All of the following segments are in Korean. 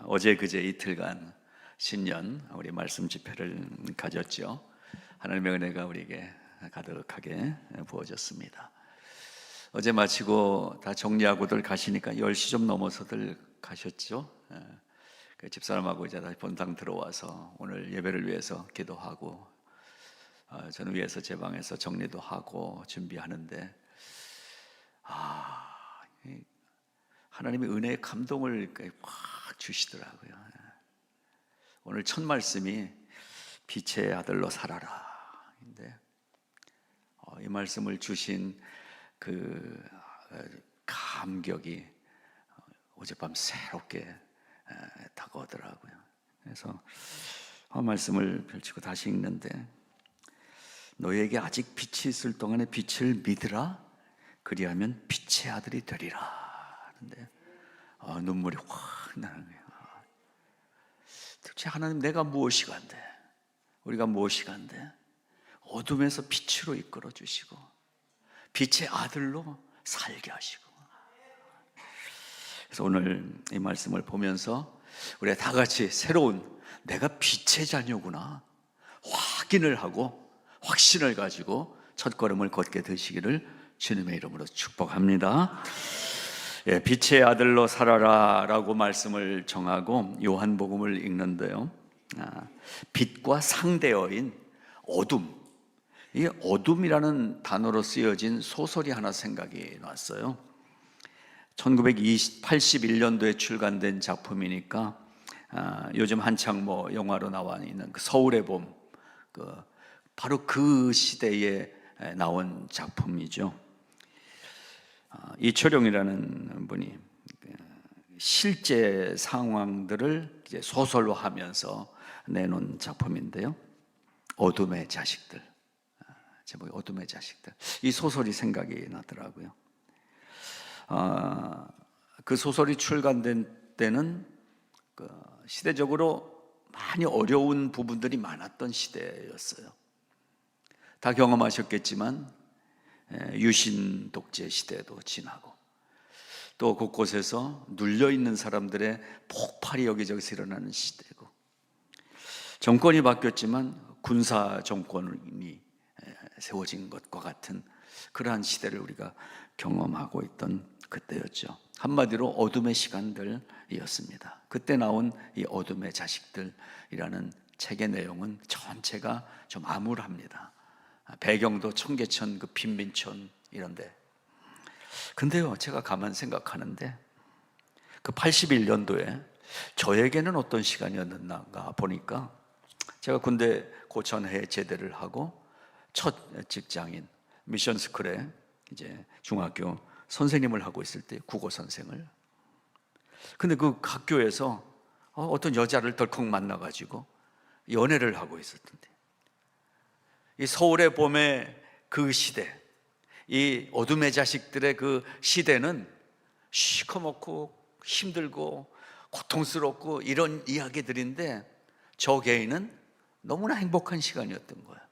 어제 그제 이틀간 신년 우리 말씀 집회를 가졌죠. 하나님의 은혜가 우리에게 가득하게 부어졌습니다. 어제 마치고 다 정리하고들 가시니까 10시 좀 넘어서들 가셨죠. 그 집사람하고 이제 다시 본당 들어와서 오늘 예배를 위해서 기도하고 저는 위에서 제 방에서 정리도 하고 준비하는데 하나님의 은혜의 감동을 확 주시더라고요. 오늘 첫 말씀이 빛의 아들로 살아라. 근데 이 말씀을 주신 그 감격이 어젯밤 새롭게 다가오더라고요. 그래서 말씀을 펼치고 다시 읽는데, 너희에게 아직 빛이 있을 동안에 빛을 믿으라. 그리하면 빛의 아들이 되리라. 근데 눈물이 확 나는 거예요. 도대체 하나님, 내가 무엇이 간데, 우리가 무엇이 간데 어둠에서 빛으로 이끌어 주시고 빛의 아들로 살게 하시고. 그래서 오늘 이 말씀을 보면서 우리가 다 같이 새로운 내가 빛의 자녀구나 확인을 하고 확신을 가지고 첫걸음을 걷게 되시기를 주님의 이름으로 축복합니다. 빛의 아들로 살아라 라고 말씀을 정하고 요한복음을 읽는데요, 빛과 상대어인 어둠, 이 어둠이라는 단어로 쓰여진 소설이 하나 생각이 났어요. 1981년도에 출간된 작품이니까 요즘 한창 영화로 나와 있는 그 서울의 봄, 바로 그 시대에 나온 작품이죠. 이철용이라는 분이 실제 상황들을 이제 소설화하면서 내놓은 작품인데요, 어둠의 자식들, 제목이 어둠의 자식들. 이 소설이 생각이 나더라고요. 그 소설이 출간된 때는 시대적으로 많이 어려운 부분들이 많았던 시대였어요. 다 경험하셨겠지만 유신 독재 시대도 지나고, 또 곳곳에서 눌려있는 사람들의 폭발이 여기저기서 일어나는 시대고, 정권이 바뀌었지만 군사 정권이 세워진 것과 같은 그러한 시대를 우리가 경험하고 있던 그때였죠. 한마디로 어둠의 시간들이었습니다. 그때 나온 이 어둠의 자식들이라는 책의 내용은 전체가 좀 암울합니다. 배경도 청계천, 그 빈민촌 이런데. 근데요, 제가 가만 생각하는데 그 81년도에 저에게는 어떤 시간이었는가 보니까, 제가 군대 고천회에 제대를 하고 첫 직장인 미션 스쿨에 이제 중학교 선생님을 하고 있을 때, 국어 선생을. 근데 그 학교에서 어떤 여자를 덜컥 만나가지고 연애를 하고 있었던데, 이 서울의 봄의 그 시대, 이 어둠의 자식들의 그 시대는 시커멓고 힘들고 고통스럽고 이런 이야기들인데, 저 개인은 너무나 행복한 시간이었던 거예요.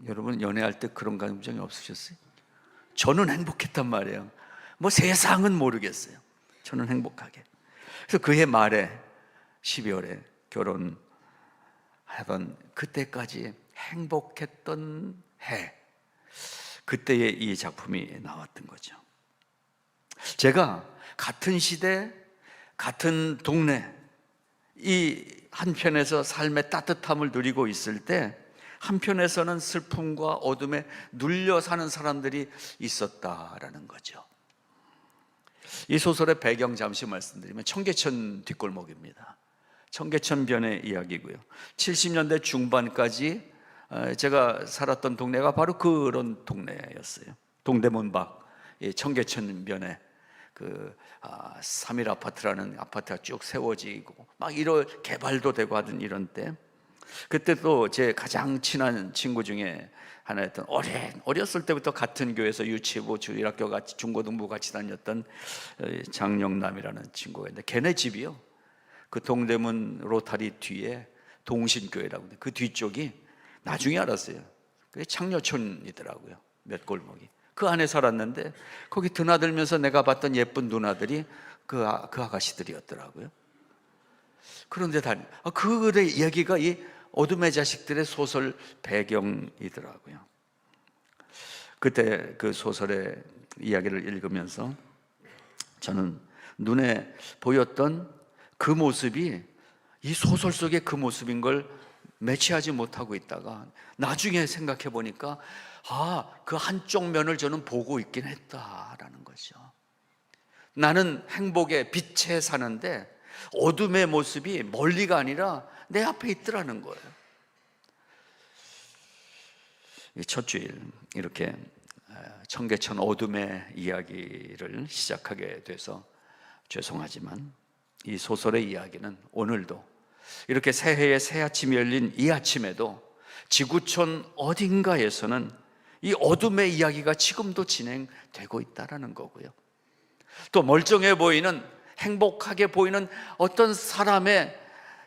여러분 연애할 때 그런 감정이 없으셨어요? 저는 행복했단 말이에요. 세상은 모르겠어요. 저는 행복하게. 그래서 그해 말에 12월에 결혼하던 그때까지 행복했던 해, 그때의 이 작품이 나왔던 거죠. 제가 같은 시대, 같은 동네, 이 한편에서 삶의 따뜻함을 누리고 있을 때, 한편에서는 슬픔과 어둠에 눌려 사는 사람들이 있었다라는 거죠. 이 소설의 배경 잠시 말씀드리면 청계천 뒷골목입니다. 청계천변의 이야기고요. 70년대 중반까지 제가 살았던 동네가 바로 그런 동네였어요. 동대문 밖 청계천변에 그 3일 아파트라는 아파트가 쭉 세워지고 막 이런 개발도 되고 하던 이런 때, 그때 또 제 가장 친한 친구 중에 하나였던, 어렸을 때부터 같은 교회에서 유치부, 주일학교 같이 중고등부 같이 다녔던 장영남이라는 친구가 있는데, 걔네 집이요, 그 동대문 로타리 뒤에 동신교회라고, 그 뒤쪽이 나중에 알았어요, 그게 창녀촌이더라고요. 몇 골목이. 그 안에 살았는데 거기 드나들면서 내가 봤던 예쁜 누나들이 그 아가씨들이었더라고요. 그런데 그들의 이야기가 이 어둠의 자식들의 소설 배경이더라고요. 그때 그 소설의 이야기를 읽으면서 저는 눈에 보였던 그 모습이 이 소설 속의 그 모습인 걸 매치하지 못하고 있다가 나중에 생각해 보니까 그 한쪽 면을 저는 보고 있긴 했다라는 거죠. 나는 행복의 빛에 사는데 어둠의 모습이 멀리가 아니라 내 앞에 있더라는 거예요. 첫 주일 이렇게 청계천 어둠의 이야기를 시작하게 돼서 죄송하지만 이 소설의 이야기는 오늘도 이렇게 새해의 새 아침이 열린 이 아침에도 지구촌 어딘가에서는 이 어둠의 이야기가 지금도 진행되고 있다는 거고요. 또 멀쩡해 보이는, 행복하게 보이는 어떤 사람의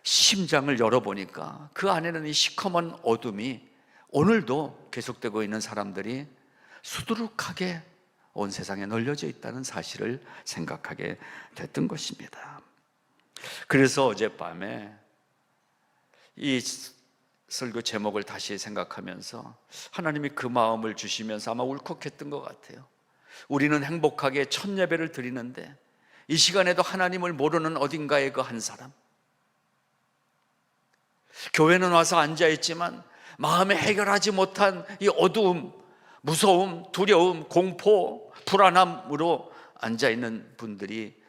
심장을 열어보니까 그 안에는 이 시커먼 어둠이 오늘도 계속되고 있는 사람들이 수두룩하게 온 세상에 널려져 있다는 사실을 생각하게 됐던 것입니다. 그래서 어젯밤에 이 설교 제목을 다시 생각하면서 하나님이 그 마음을 주시면서 아마 울컥했던 것 같아요. 우리는 행복하게 첫 예배를 드리는데 이 시간에도 하나님을 모르는 어딘가에 그 한 사람, 교회는 와서 앉아있지만 마음에 해결하지 못한 이 어두움, 무서움, 두려움, 공포, 불안함으로 앉아있는 분들이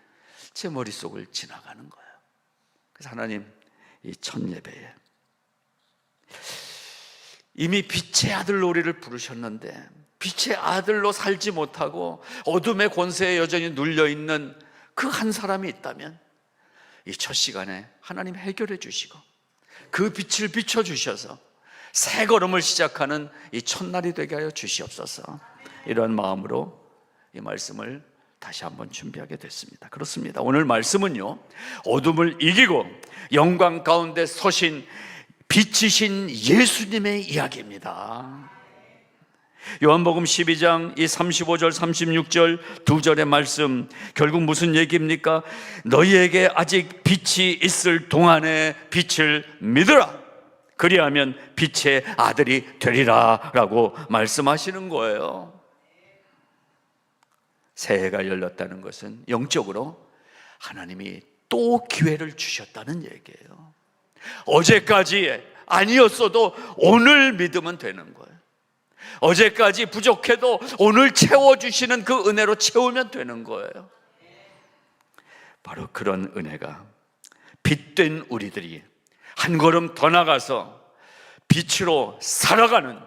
제 머릿속을 지나가는 거예요. 그래서 하나님, 이 첫 예배에 이미 빛의 아들로 우리를 부르셨는데 빛의 아들로 살지 못하고 어둠의 권세에 여전히 눌려있는 그 한 사람이 있다면 이 첫 시간에 하나님 해결해 주시고 그 빛을 비춰주셔서 새 걸음을 시작하는 이 첫날이 되게 하여 주시옵소서. 이런 마음으로 이 말씀을 다시 한번 준비하게 됐습니다. 그렇습니다. 오늘 말씀은요, 어둠을 이기고 영광 가운데 서신 빛이신 예수님의 이야기입니다. 요한복음 12장 이 35절 36절 두 절의 말씀, 결국 무슨 얘기입니까? 너희에게 아직 빛이 있을 동안에 빛을 믿으라, 그리하면 빛의 아들이 되리라 라고 말씀하시는 거예요. 새해가 열렸다는 것은 영적으로 하나님이 또 기회를 주셨다는 얘기예요. 어제까지 아니었어도 오늘 믿으면 되는 거예요. 어제까지 부족해도 오늘 채워주시는 그 은혜로 채우면 되는 거예요. 바로 그런 은혜가 빛된 우리들이 한 걸음 더 나가서 빛으로 살아가는,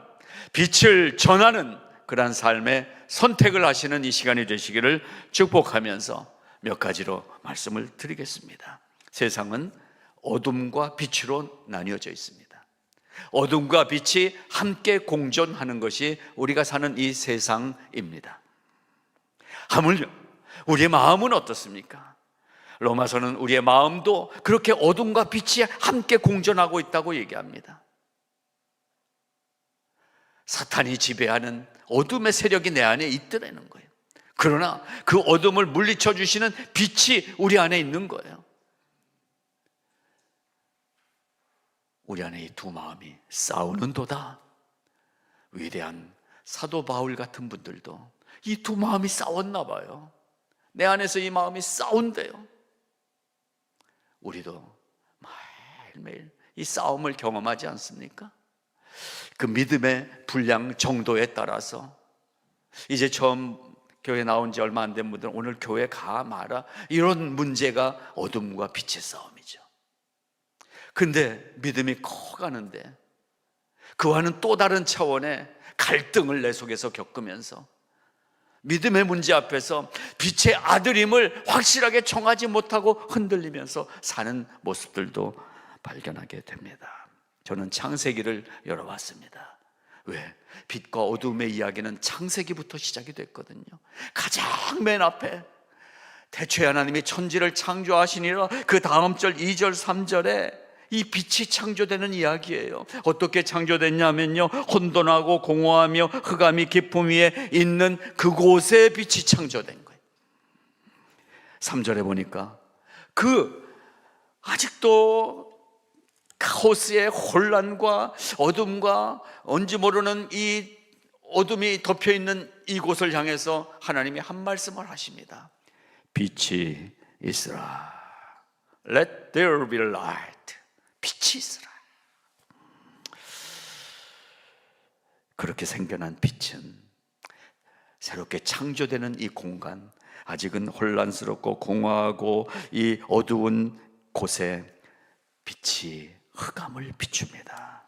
빛을 전하는 그런 삶의 선택을 하시는 이 시간이 되시기를 축복하면서 몇 가지로 말씀을 드리겠습니다. 세상은 어둠과 빛으로 나뉘어져 있습니다. 어둠과 빛이 함께 공존하는 것이 우리가 사는 이 세상입니다. 하물며 우리의 마음은 어떻습니까? 로마서는 우리의 마음도 그렇게 어둠과 빛이 함께 공존하고 있다고 얘기합니다. 사탄이 지배하는 어둠의 세력이 내 안에 있더라는 거예요. 그러나 그 어둠을 물리쳐 주시는 빛이 우리 안에 있는 거예요. 우리 안에 이 두 마음이 싸우는도다. 위대한 사도 바울 같은 분들도 이 두 마음이 싸웠나 봐요. 내 안에서 이 마음이 싸운대요. 우리도 매일매일 이 싸움을 경험하지 않습니까? 그 믿음의 분량 정도에 따라서 이제 처음 교회 나온 지 얼마 안 된 분들은 오늘 교회 가 마라, 이런 문제가 어둠과 빛의 싸움이죠. 근데 믿음이 커가는데 그와는 또 다른 차원의 갈등을 내 속에서 겪으면서 믿음의 문제 앞에서 빛의 아들임을 확실하게 정하지 못하고 흔들리면서 사는 모습들도 발견하게 됩니다. 저는 창세기를 열어봤습니다. 왜? 빛과 어둠의 이야기는 창세기부터 시작이 됐거든요. 가장 맨 앞에 대초에 하나님이 천지를 창조하시니라, 그 다음 절 2절 3절에 이 빛이 창조되는 이야기예요. 어떻게 창조됐냐면요, 혼돈하고 공허하며 흑암이 깊음 위에 있는 그곳에 빛이 창조된 거예요. 3절에 보니까 아직도 카오스의 혼란과 어둠과 뭔지 모르는 이 어둠이 덮여있는 이곳을 향해서 하나님이 한 말씀을 하십니다. 빛이 있으라. Let there be light. 빛이 있으라. 그렇게 생겨난 빛은 새롭게 창조되는 이 공간, 아직은 혼란스럽고 공허하고 이 어두운 곳에 빛이 흑암을 비춥니다.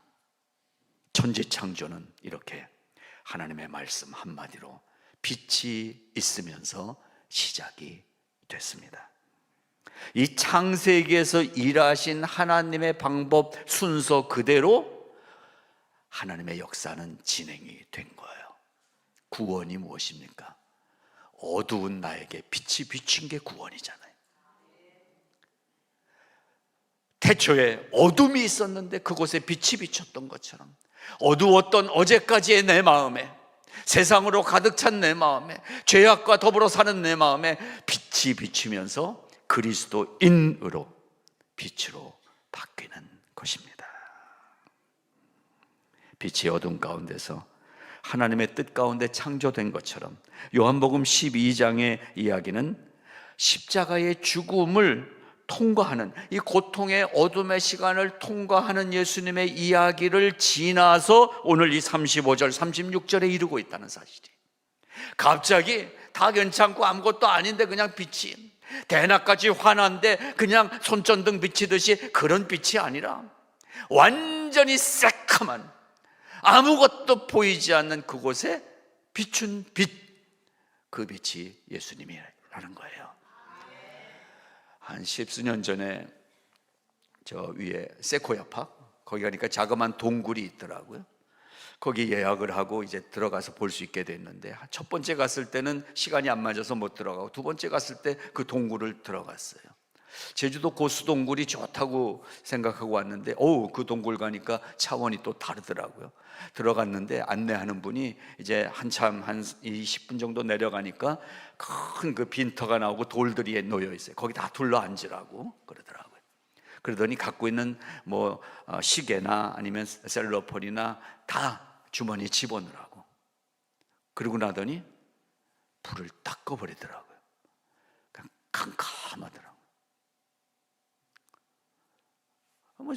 천지창조는 이렇게 하나님의 말씀 한마디로 빛이 있으면서 시작이 됐습니다. 이 창세기에서 일하신 하나님의 방법 순서 그대로 하나님의 역사는 진행이 된 거예요. 구원이 무엇입니까? 어두운 나에게 빛이 비친 게 구원이잖아요. 태초에 어둠이 있었는데 그곳에 빛이 비쳤던 것처럼 어두웠던 어제까지의 내 마음에, 세상으로 가득 찬 내 마음에, 죄악과 더불어 사는 내 마음에 빛이 비치면서 그리스도인으로 빛으로 바뀌는 것입니다. 빛이 어둠 가운데서 하나님의 뜻 가운데 창조된 것처럼 요한복음 12장의 이야기는 십자가의 죽음을 통과하는, 이 고통의 어둠의 시간을 통과하는 예수님의 이야기를 지나서 오늘 이 35절, 36절에 이르고 있다는 사실이, 갑자기 다 괜찮고 아무것도 아닌데 그냥 빛이, 대낮까지 환한데 그냥 손전등 비치듯이 그런 빛이 아니라 완전히 새카만 아무것도 보이지 않는 그곳에 비춘 빛, 그 빛이 예수님이라는 거예요. 한 십수년 전에 저 위에 세코야팍, 거기 가니까 자그마한 동굴이 있더라고요. 거기 예약을 하고 이제 들어가서 볼 수 있게 됐는데, 첫 번째 갔을 때는 시간이 안 맞아서 못 들어가고 두 번째 갔을 때 그 동굴을 들어갔어요. 제주도 고수 동굴이 좋다고 생각하고 왔는데 그 동굴 가니까 차원이 또 다르더라고요. 들어갔는데 안내하는 분이 이제 한참 한 20분 정도 내려가니까 큰 그 빈터가 나오고 돌들이 놓여 있어요. 거기 다 둘러 앉으라고 그러더라고요. 그러더니 갖고 있는 뭐 시계나 아니면 셀로폰이나 다 주머니에 집어넣으라고. 그러고 나더니 불을 딱 꺼버리더라고요. 그냥 캄캄하더라고요.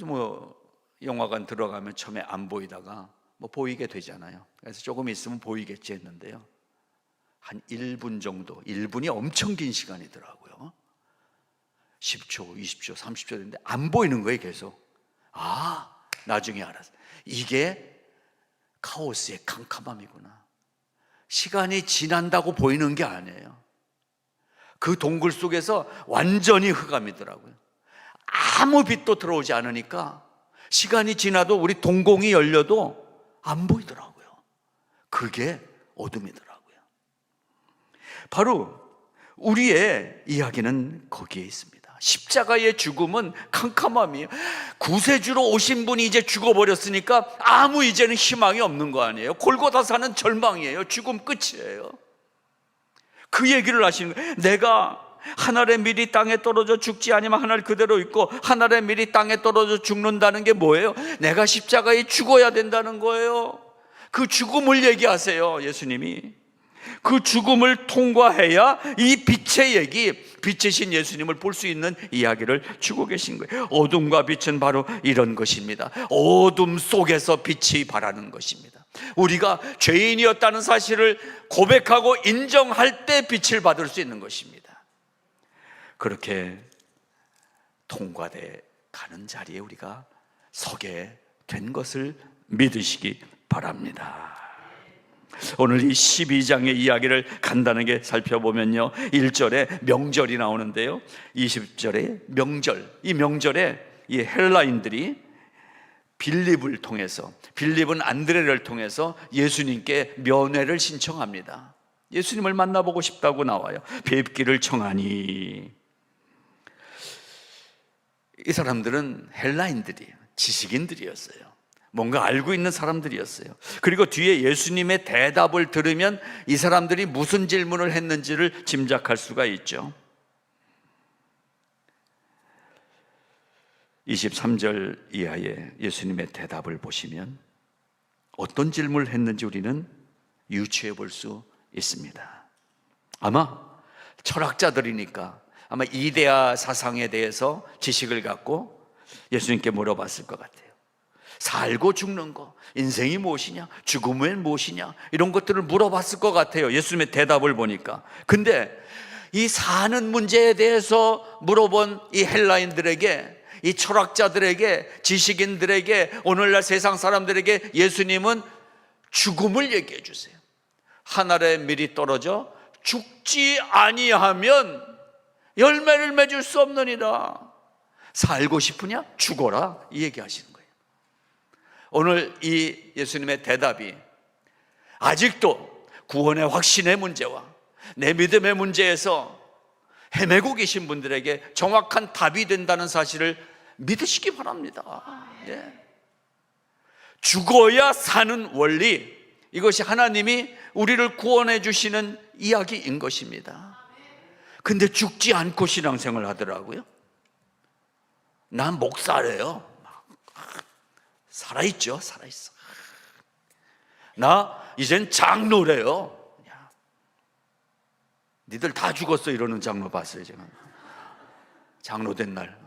뭐 영화관 들어가면 처음에 안 보이다가 뭐 보이게 되잖아요. 그래서 조금 있으면 보이겠지 했는데요, 한 1분 정도, 1분이 엄청 긴 시간이더라고요. 10초, 20초, 30초 됐는데 안 보이는 거예요. 계속. 나중에 알았어요. 이게 카오스의 캄캄함이구나. 시간이 지난다고 보이는 게 아니에요. 그 동굴 속에서 완전히 흑암이더라고요. 아무 빛도 들어오지 않으니까 시간이 지나도 우리 동공이 열려도 안 보이더라고요. 그게 어둠이더라고요. 바로 우리의 이야기는 거기에 있습니다. 십자가의 죽음은 캄캄함이에요. 구세주로 오신 분이 이제 죽어버렸으니까 아무 이제는 희망이 없는 거 아니에요. 골고다사는 절망이에요. 죽음 끝이에요. 그 얘기를 하시는 거예요. 내가 하늘의 밀이 땅에 떨어져 죽지 아니면 하늘 그대로 있고, 하늘의 밀이 땅에 떨어져 죽는다는 게 뭐예요? 내가 십자가에 죽어야 된다는 거예요. 그 죽음을 얘기하세요, 예수님이. 그 죽음을 통과해야 이 빛의 얘기, 빛이신 예수님을 볼 수 있는 이야기를 주고 계신 거예요. 어둠과 빛은 바로 이런 것입니다. 어둠 속에서 빛이 발하는 것입니다. 우리가 죄인이었다는 사실을 고백하고 인정할 때 빛을 받을 수 있는 것입니다. 그렇게 통과돼 가는 자리에 우리가 서게 된 것을 믿으시기 바랍니다. 오늘 이 12장의 이야기를 간단하게 살펴보면요, 1절에 명절이 나오는데요, 20절에 명절, 이 명절에 이 헬라인들이 빌립을 통해서, 빌립은 안드레를 통해서 예수님께 면회를 신청합니다. 예수님을 만나보고 싶다고 나와요. 뵙기를 청하니. 이 사람들은 헬라인들이에요. 지식인들이었어요. 뭔가 알고 있는 사람들이었어요. 그리고 뒤에 예수님의 대답을 들으면 이 사람들이 무슨 질문을 했는지를 짐작할 수가 있죠. 23절 이하의 예수님의 대답을 보시면 어떤 질문을 했는지 우리는 유추해 볼 수 있습니다. 아마 철학자들이니까 아마 이데아 사상에 대해서 지식을 갖고 예수님께 물어봤을 것 같아요. 살고 죽는 거, 인생이 무엇이냐, 죽음은 무엇이냐, 이런 것들을 물어봤을 것 같아요. 예수님의 대답을 보니까. 근데 이 사는 문제에 대해서 물어본 이 헬라인들에게, 이 철학자들에게, 지식인들에게, 오늘날 세상 사람들에게 예수님은 죽음을 얘기해 주세요. 하늘에 밀이 떨어져 죽지 아니하면 열매를 맺을 수 없느니라. 살고 싶으냐? 죽어라. 이 얘기하시는 거예요. 오늘 이 예수님의 대답이 아직도 구원의 확신의 문제와 내 믿음의 문제에서 헤매고 계신 분들에게 정확한 답이 된다는 사실을 믿으시기 바랍니다. 예. 죽어야 사는 원리, 이것이 하나님이 우리를 구원해 주시는 이야기인 것입니다. 근데 죽지 않고 신앙생활 하더라고요. 난 목사래요. 살아있죠. 살아있어. 나 이젠 장로래요. 니들 다 죽었어 이러는 장로 봤어요. 제가 장로 된 날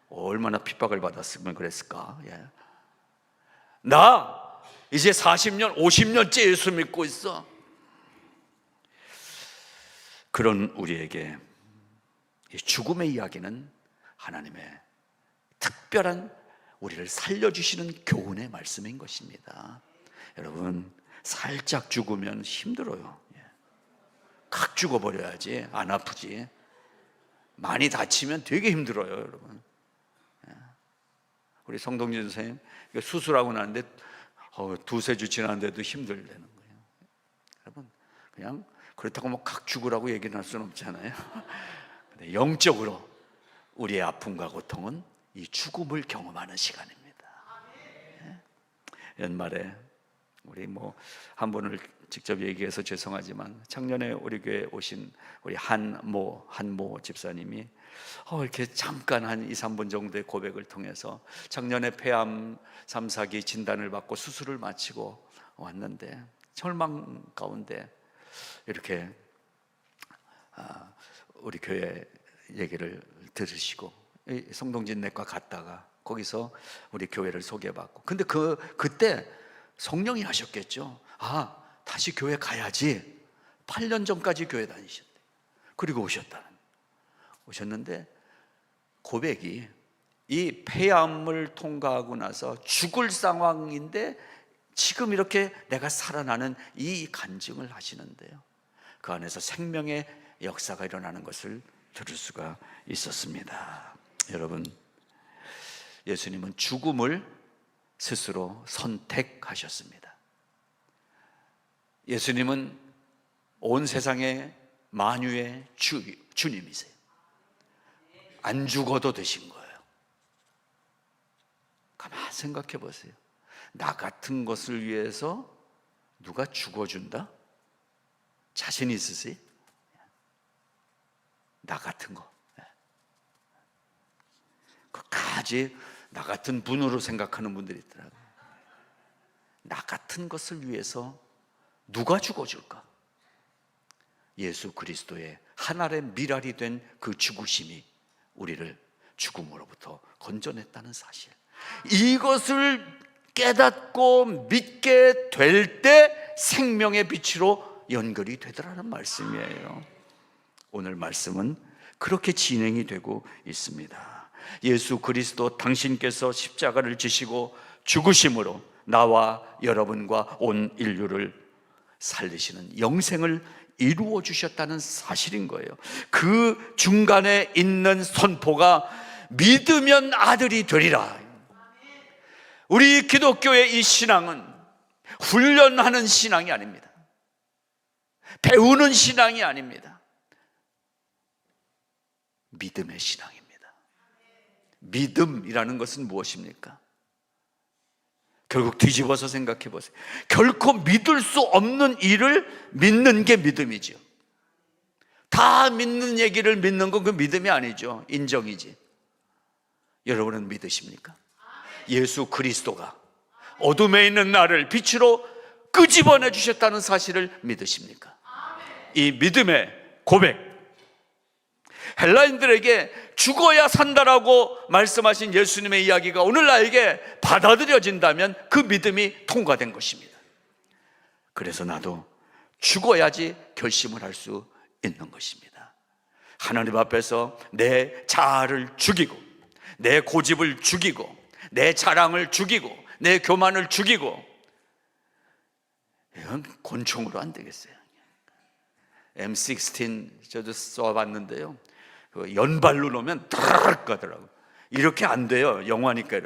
얼마나 핍박을 받았으면 그랬을까. 나 이제 40년 50년째 예수 믿고 있어. 그런 우리에게 이 죽음의 이야기는 하나님의 특별한 우리를 살려주시는 교훈의 말씀인 것입니다. 여러분, 살짝 죽으면 힘들어요. 칵 죽어버려야지 안 아프지. 많이 다치면 되게 힘들어요, 여러분. 우리 성동진 선생님 수술하고 나는데 두세 주 지났는데도 힘들다는 거예요. 여러분, 그냥 그렇다고 뭐 칵 죽으라고 얘기는 할 수는 없잖아요. 근데 영적으로 우리의 아픔과 고통은 이 죽음을 경험하는 시간입니다. 연말에 우리 한 분을 직접 얘기해서 죄송하지만 작년에 우리 교회에 오신 우리 한모 집사님이 이렇게 잠깐 한 2, 3분 정도의 고백을 통해서 작년에 폐암 3, 4기 진단을 받고 수술을 마치고 왔는데 절망 가운데 이렇게 우리 교회 얘기를 들으시고 성동진 내과 갔다가 거기서 우리 교회를 소개받고, 근데 그때 성령이 하셨겠죠. 다시 교회 가야지. 8년 전까지 교회 다니셨대. 그리고 오셨는데 고백이 이 폐암을 통과하고 나서 죽을 상황인데 지금 이렇게 내가 살아나는 이 간증을 하시는데요, 그 안에서 생명의 역사가 일어나는 것을 들을 수가 있었습니다. 여러분, 예수님은 죽음을 스스로 선택하셨습니다. 예수님은 온 세상의 만유의 주님이세요. 안 죽어도 되신 거예요. 가만 생각해 보세요. 나 같은 것을 위해서 누가 죽어준다? 자신 있으세요? 나 같은 거. 끝까지 나 같은 분으로 생각하는 분들이 있더라고요. 나 같은 것을 위해서 누가 죽어줄까? 예수 그리스도의 하늘의 미랄이 된 그 죽으심이 우리를 죽음으로부터 건져냈다는 사실, 이것을 깨닫고 믿게 될 때 생명의 빛으로 연결이 되더라는 말씀이에요. 오늘 말씀은 그렇게 진행이 되고 있습니다. 예수 그리스도 당신께서 십자가를 지시고 죽으심으로 나와 여러분과 온 인류를 살리시는 영생을 이루어 주셨다는 사실인 거예요. 그 중간에 있는 선포가 믿으면 아들이 되리라. 우리 기독교의 이 신앙은 훈련하는 신앙이 아닙니다. 배우는 신앙이 아닙니다. 믿음의 신앙입니다. 믿음이라는 것은 무엇입니까? 결국 뒤집어서 생각해 보세요. 결코 믿을 수 없는 일을 믿는 게 믿음이죠. 다 믿는 얘기를 믿는 건 그 믿음이 아니죠. 인정이지. 여러분은 믿으십니까? 예수 그리스도가 어둠에 있는 나를 빛으로 끄집어내 주셨다는 사실을 믿으십니까? 이 믿음의 고백, 헬라인들에게 죽어야 산다라고 말씀하신 예수님의 이야기가 오늘 나에게 받아들여진다면 그 믿음이 통과된 것입니다. 그래서 나도 죽어야지 결심을 할 수 있는 것입니다. 하나님 앞에서 내 자아를 죽이고, 내 고집을 죽이고, 내 자랑을 죽이고, 내 교만을 죽이고, 이건 권총으로 안 되겠어요. M16 저도 쏘아봤는데요, 연발로 놓으면 드르륵 가더라고요. 이렇게 안 돼요. 영화니까.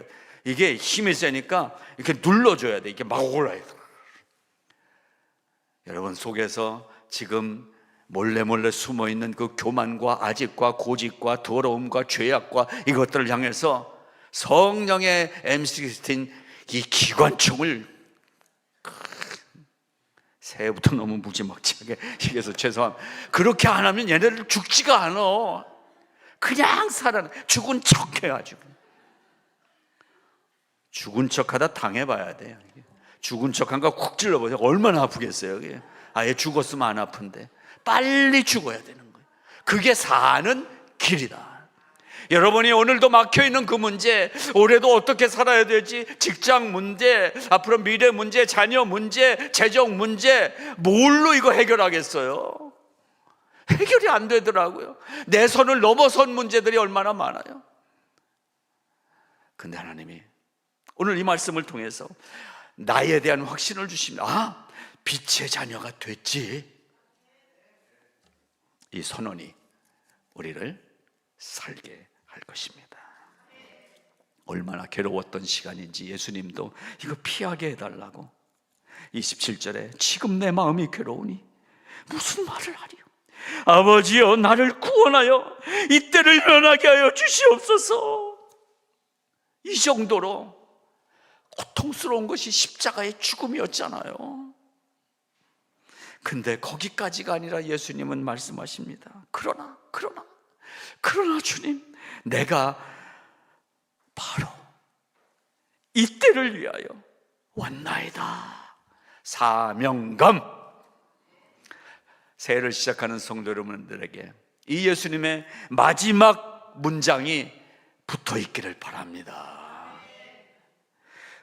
이게 힘이 세니까 이렇게 눌러줘야 돼. 이게 막 올라요. 여러분 속에서 지금 몰래 숨어있는 그 교만과 아집과 고집과 더러움과 죄악과 이것들을 향해서 성령의 M16 이 기관총을, 새해부터 너무 무지막지하게 얘기해서 죄송합니다. 그렇게 안 하면 얘네들 죽지가 않아. 그냥 살아. 죽은 척 해가지고. 죽은 척 하다 당해봐야 돼요. 죽은 척 한 거 쿡 찔러보세요. 얼마나 아프겠어요. 아예 죽었으면 안 아픈데 빨리 죽어야 되는 거예요. 그게 사는 길이다. 여러분이 오늘도 막혀있는 그 문제, 올해도 어떻게 살아야 될지, 직장 문제, 앞으로 미래 문제, 자녀 문제, 재정 문제, 뭘로 이거 해결하겠어요? 해결이 안 되더라고요. 내 선을 넘어선 문제들이 얼마나 많아요. 근데 하나님이 오늘 이 말씀을 통해서 나에 대한 확신을 주십니다. 아, 빛의 자녀가 됐지. 이 선언이 우리를 살게 할 것입니다. 얼마나 괴로웠던 시간인지 예수님도 이거 피하게 해달라고 27절에 지금 내 마음이 괴로우니 무슨 말을 하리요? 아버지여 나를 구원하여 이 때를 면하게 하여 주시옵소서. 이 정도로 고통스러운 것이 십자가의 죽음이었잖아요. 근데 거기까지가 아니라 예수님은 말씀하십니다. 그러나 주님, 내가 바로 이 때를 위하여 왔나이다. 사명감. 새해를 시작하는 성도 여러분들에게 이 예수님의 마지막 문장이 붙어 있기를 바랍니다.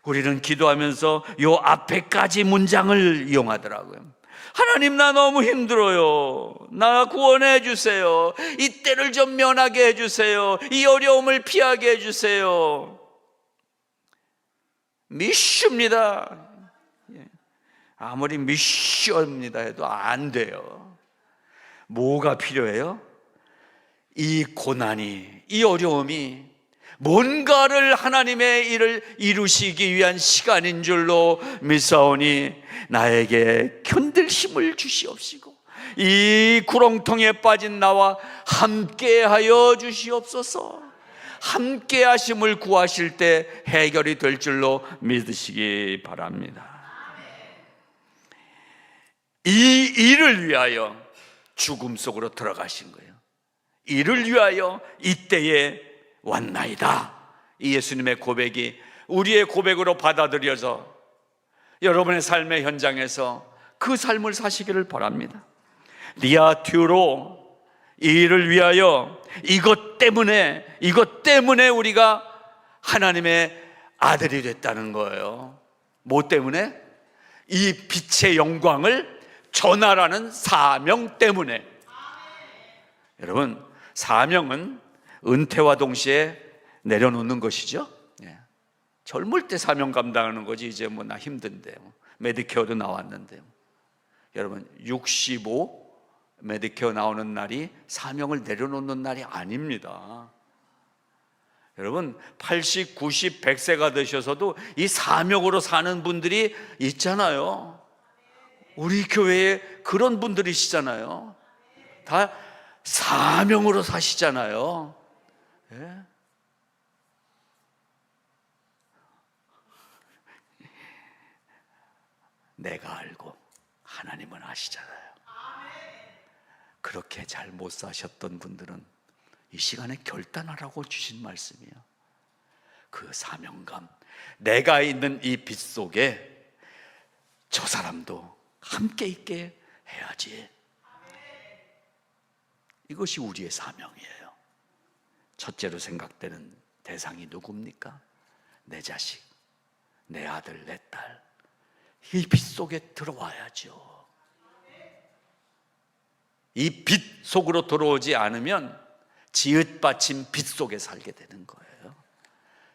우리는 기도하면서 요 앞에까지 문장을 이용하더라고요. 하나님, 나 너무 힘들어요. 나 구원해 주세요. 이 때를 좀 면하게 해주세요. 이 어려움을 피하게 해주세요. 미슈입니다. 아무리 미슈입니다 해도 안 돼요. 뭐가 필요해요? 이 고난이, 이 어려움이 뭔가를 하나님의 일을 이루시기 위한 시간인 줄로 믿사오니 나에게 견딜 힘을 주시옵시고 이 구렁텅이에 빠진 나와 함께하여 주시옵소서. 함께 하심을 구하실 때 해결이 될 줄로 믿으시기 바랍니다. 이 일을 위하여 죽음 속으로 들어가신 거예요. 이를 위하여 이때에 왔나이다. 이 예수님의 고백이 우리의 고백으로 받아들여져 여러분의 삶의 현장에서 그 삶을 사시기를 바랍니다. 디아튜로, 이 일을 위하여, 이것 때문에 우리가 하나님의 아들이 됐다는 거예요. 뭐 때문에? 이 빛의 영광을 전하라는 사명 때문에. 여러분, 사명은 은퇴와 동시에 내려놓는 것이죠. 젊을 때 사명 감당하는 거지 이제 뭐 나 힘든데 메디케어도 나왔는데 여러분 65 메디케어 나오는 날이 사명을 내려놓는 날이 아닙니다. 여러분 80, 90, 100세가 되셔서도 이 사명으로 사는 분들이 있잖아요. 우리 교회에 그런 분들이시잖아요. 다 사명으로 사시잖아요. 예? 내가 알고 하나님은 아시잖아요. 그렇게 잘 못 사셨던 분들은 이 시간에 결단하라고 주신 말씀이에요. 그 사명감, 내가 있는 이 빛 속에 저 사람도 함께 있게 해야지. 이것이 우리의 사명이에요. 첫째로 생각되는 대상이 누굽니까? 내 자식, 내 아들, 내 딸. 이 빛 속에 들어와야죠. 이 빛 속으로 들어오지 않으면 지읒받침 빛 속에 살게 되는 거예요.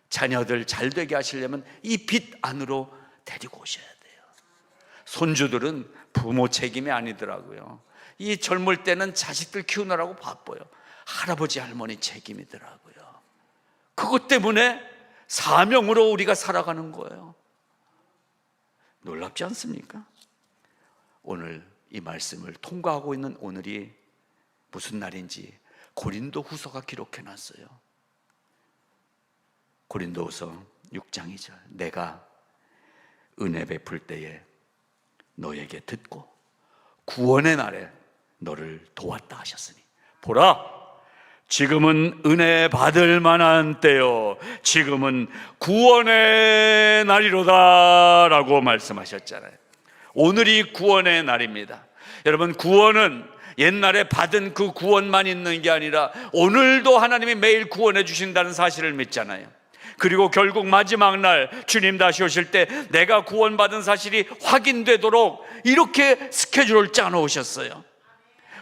자녀들 잘 되게 하시려면 이 빛 안으로 데리고 오셔야 돼요. 손주들은 부모 책임이 아니더라고요. 이 젊을 때는 자식들 키우느라고 바빠요. 할아버지 할머니 책임이더라고요. 그것 때문에 사명으로 우리가 살아가는 거예요. 놀랍지 않습니까? 오늘 이 말씀을 통과하고 있는 오늘이 무슨 날인지 고린도 후서가 기록해 놨어요. 고린도 후서 6장 2절, 내가 은혜 베풀 때에 너에게 듣고 구원의 날에 너를 도왔다 하셨으니 보라, 지금은 은혜 받을 만한 때요, 지금은 구원의 날이로다 라고 말씀하셨잖아요. 오늘이 구원의 날입니다. 여러분, 구원은 옛날에 받은 그 구원만 있는 게 아니라 오늘도 하나님이 매일 구원해 주신다는 사실을 믿잖아요. 그리고 결국 마지막 날 주님 다시 오실 때 내가 구원받은 사실이 확인되도록 이렇게 스케줄을 짜놓으셨어요.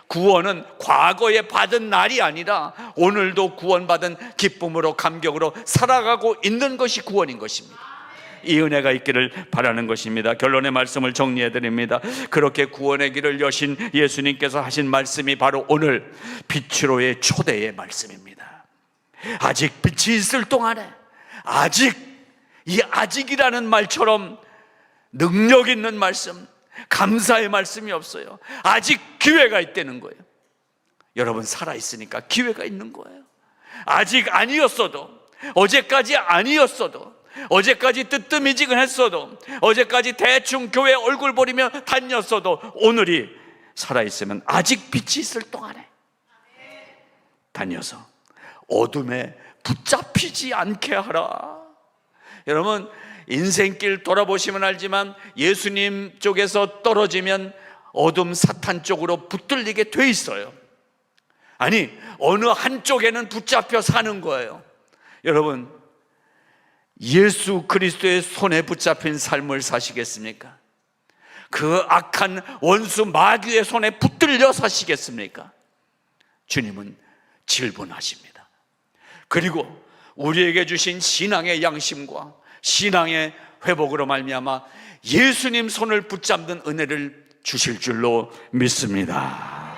구원은 과거에 받은 날이 아니라 오늘도 구원받은 기쁨으로 감격으로 살아가고 있는 것이 구원인 것입니다. 이 은혜가 있기를 바라는 것입니다. 결론의 말씀을 정리해 드립니다. 그렇게 구원의 길을 여신 예수님께서 하신 말씀이 바로 오늘 빛으로의 초대의 말씀입니다. 아직 빛이 있을 동안에, 아직, 이 아직이라는 말처럼 능력 있는 말씀, 감사의 말씀이 없어요. 아직 기회가 있다는 거예요. 여러분, 살아있으니까 기회가 있는 거예요. 아직 아니었어도, 어제까지 아니었어도, 어제까지 뜨뜨미지근했어도, 어제까지 대충 교회 얼굴 버리며 다녔어도 오늘이 살아있으면 아직 빛이 있을 동안에 다녀서 어둠에 붙잡히지 않게 하라. 여러분, 인생길 돌아보시면 알지만 예수님 쪽에서 떨어지면 어둠 사탄 쪽으로 붙들리게 돼 있어요. 아니, 어느 한쪽에는 붙잡혀 사는 거예요. 여러분, 예수 그리스도의 손에 붙잡힌 삶을 사시겠습니까? 그 악한 원수 마귀의 손에 붙들려 사시겠습니까? 주님은 질문하십니다. 그리고 우리에게 주신 신앙의 양심과 신앙의 회복으로 말미암아 예수님 손을 붙잡는 은혜를 주실 줄로 믿습니다.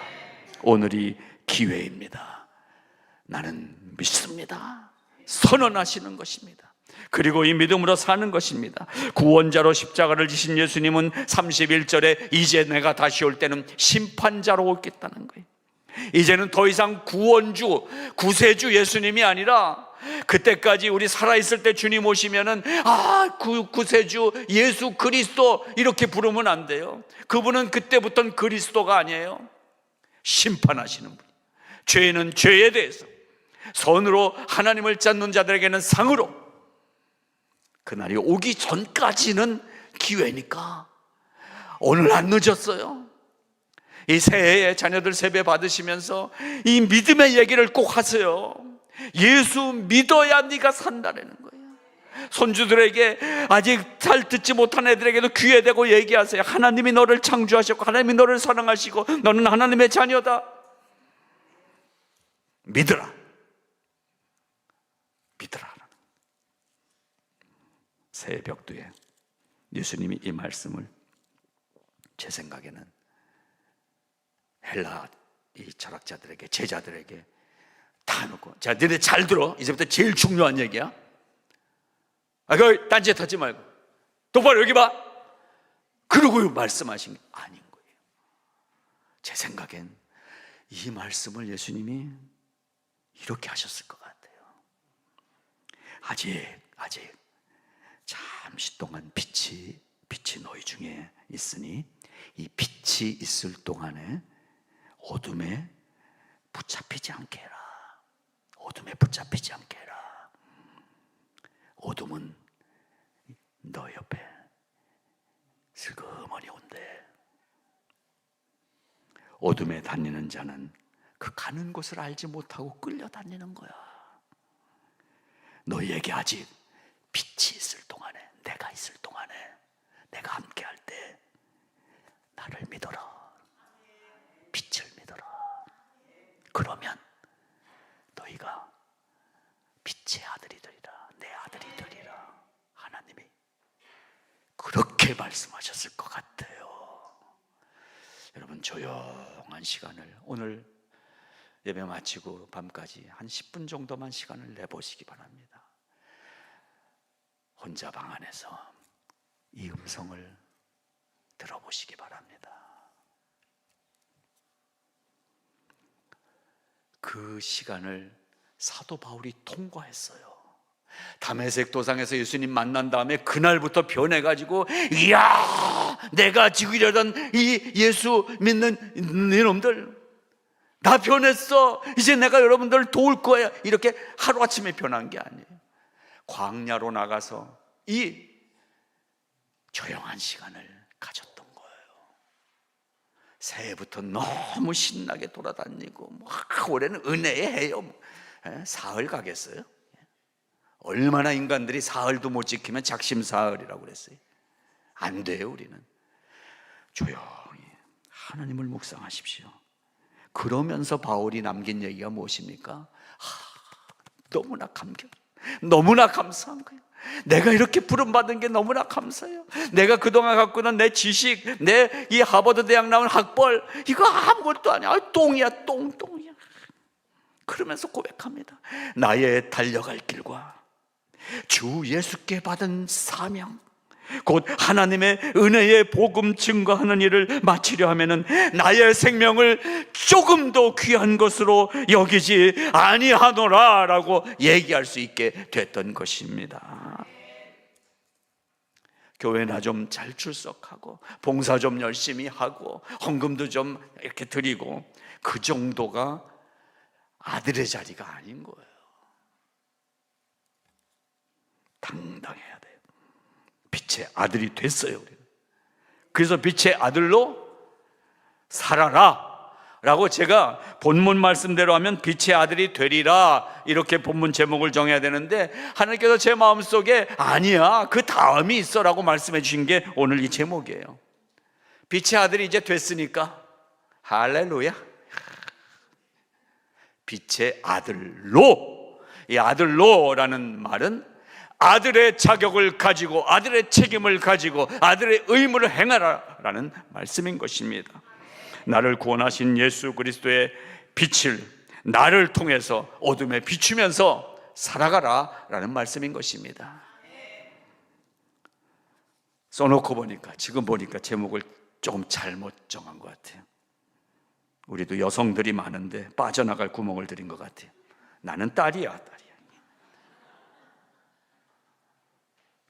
오늘이 기회입니다. 나는 믿습니다. 선언하시는 것입니다. 그리고 이 믿음으로 사는 것입니다. 구원자로 십자가를 지신 예수님은 31절에 이제 내가 다시 올 때는 심판자로 오겠다는 거예요. 이제는 더 이상 구원주, 구세주 예수님이 아니라 그때까지 우리 살아있을 때 주님 오시면은 구세주 예수 그리스도 이렇게 부르면 안 돼요. 그분은 그때부터는 그리스도가 아니에요. 심판하시는 분. 죄는 죄에 대해서, 선으로 하나님을 찾는 자들에게는 상으로. 그날이 오기 전까지는 기회니까 오늘 안 늦었어요. 이 새해에 자녀들 세배 받으시면서 이 믿음의 얘기를 꼭 하세요. 예수 믿어야 네가 산다라는 거예요. 손주들에게, 아직 잘 듣지 못한 애들에게도 귀에 대고 얘기하세요. 하나님이 너를 창조하셨고 하나님이 너를 사랑하시고 너는 하나님의 자녀다. 믿으라. 믿으라. 새해 벽두에 예수님이 이 말씀을, 제 생각에는 헬라 이 철학자들에게, 제자들에게 다 놓고, 자, 너네 잘 들어. 이제부터 제일 중요한 얘기야. 딴짓 하지 말고 똑바로 여기 봐. 그러고 말씀하신 게 아닌 거예요. 제 생각엔 이 말씀을 예수님이 이렇게 하셨을 것 같아요. 아직 잠시 동안 빛이 빛이 너희 중에 있으니 이 빛이 있을 동안에 어둠에 붙잡히지 않게 해라. 어둠에 붙잡히지 않게 해라. 어둠은 너 옆에 슬그머니 온대. 어둠에 다니는 자는 그 가는 곳을 알지 못하고 끌려다니는 거야. 너희에게 아직 빛이 있을 동안에, 내가 있을 동안에, 내가 함께 할 때 나를 믿어라. 빛을 믿어라. 그러면 너희가 빛의 아들이 되리라. 내 아들이 되리라. 하나님이 그렇게 말씀하셨을 것 같아요. 여러분, 조용한 시간을 오늘 예배 마치고 밤까지 한 10분 정도만 시간을 내보시기 바랍니다. 혼자 방 안에서 이 음성을 들어보시기 바랍니다. 그 시간을 사도 바울이 통과했어요. 다메섹 도상에서 예수님 만난 다음에 그날부터 변해가지고, 이야, 내가 죽이려던 이 예수 믿는 이놈들, 나 변했어. 이제 내가 여러분들을 도울 거야. 이렇게 하루아침에 변한 게 아니에요. 광야로 나가서 이 조용한 시간을 가졌던 거예요. 새해부터 너무 신나게 돌아다니고, 올해는 은혜의 해요. 사흘 가겠어요? 얼마나 인간들이 사흘도 못 지키면 작심사흘이라고 그랬어요. 안 돼요. 우리는 조용히 하나님을 묵상하십시오. 그러면서 바울이 남긴 얘기가 무엇입니까? 너무나 너무나 감사한 거예요. 내가 이렇게 부름받은 게 너무나 감사해요. 내가 그동안 갖고 있는 내 지식, 내 이 하버드 대학 나온 학벌, 이거 아무것도 아니야. 똥이야, 똥이야. 그러면서 고백합니다. 나의 달려갈 길과 주 예수께 받은 사명, 곧 하나님의 은혜의 복음 증거하는 일을 마치려 하면은 나의 생명을 조금도 귀한 것으로 여기지 아니하노라 라고 얘기할 수 있게 됐던 것입니다. 교회 나 좀 잘 출석하고 봉사 좀 열심히 하고 헌금도 좀 이렇게 드리고, 그 정도가 아들의 자리가 아닌 거예요. 당당해야 돼요. 빛의 아들이 됐어요. 우리는. 그래서 빛의 아들로 살아라 라고, 제가 본문 말씀대로 하면 빛의 아들이 되리라, 이렇게 본문 제목을 정해야 되는데, 하나님께서 제 마음속에 아니야, 그 다음이 있어 라고 말씀해 주신 게 오늘 이 제목이에요. 빛의 아들이 이제 됐으니까 할렐루야. 빛의 아들로, 이 아들로라는 말은 아들의 자격을 가지고, 아들의 책임을 가지고, 아들의 의무를 행하라라는 말씀인 것입니다. 나를 구원하신 예수 그리스도의 빛을 나를 통해서 어둠에 비추면서 살아가라라는 말씀인 것입니다. 써놓고 보니까, 지금 보니까 제목을 조금 잘못 정한 것 같아요. 우리도 여성들이 많은데 빠져나갈 구멍을 들인 것 같아요. 나는 딸이야.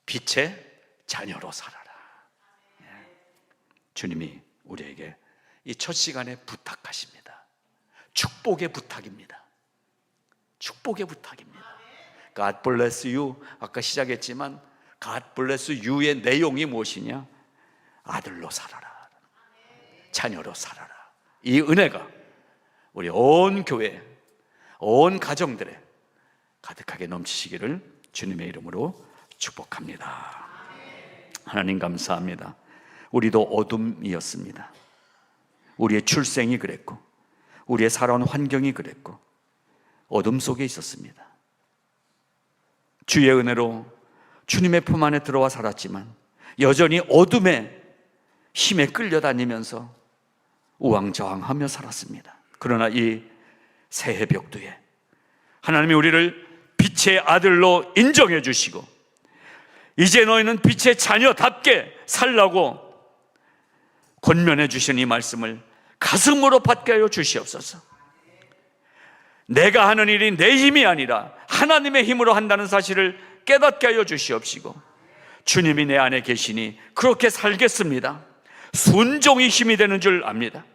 빛의 자녀로 살아라. 주님이 우리에게 이 첫 시간에 부탁하십니다. 축복의 부탁입니다. 축복의 부탁입니다. God bless you. 아까 시작했지만 God bless you의 내용이 무엇이냐? 아들로 살아라. 자녀로 살아라. 이 은혜가 우리 온 교회, 온 가정들에 가득하게 넘치시기를 주님의 이름으로 축복합니다. 하나님 감사합니다. 우리도 어둠이었습니다. 우리의 출생이 그랬고, 우리의 살아온 환경이 그랬고, 어둠 속에 있었습니다. 주의 은혜로 주님의 품 안에 들어와 살았지만 여전히 어둠의 힘에 끌려다니면서 우왕좌왕하며 살았습니다. 그러나 이 새해 벽두에 하나님이 우리를 빛의 아들로 인정해 주시고, 이제 너희는 빛의 자녀답게 살라고 권면해 주신 이 말씀을 가슴으로 받게 하여 주시옵소서. 내가 하는 일이 내 힘이 아니라 하나님의 힘으로 한다는 사실을 깨닫게 하여 주시옵시고, 주님이 내 안에 계시니 그렇게 살겠습니다. 순종이 힘이 되는 줄 압니다.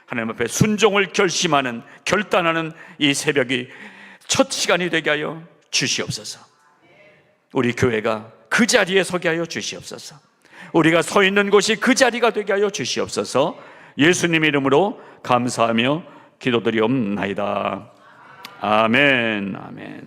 하나님 앞에 순종을 결심하는, 결단하는 이 새벽이 첫 시간이 되게 하여 주시옵소서. 우리 교회가 그 자리에 서게 하여 주시옵소서. 우리가 서 있는 곳이 그 자리가 되게 하여 주시옵소서. 예수님 이름으로 감사하며 기도드리옵나이다. 아멘. 아멘.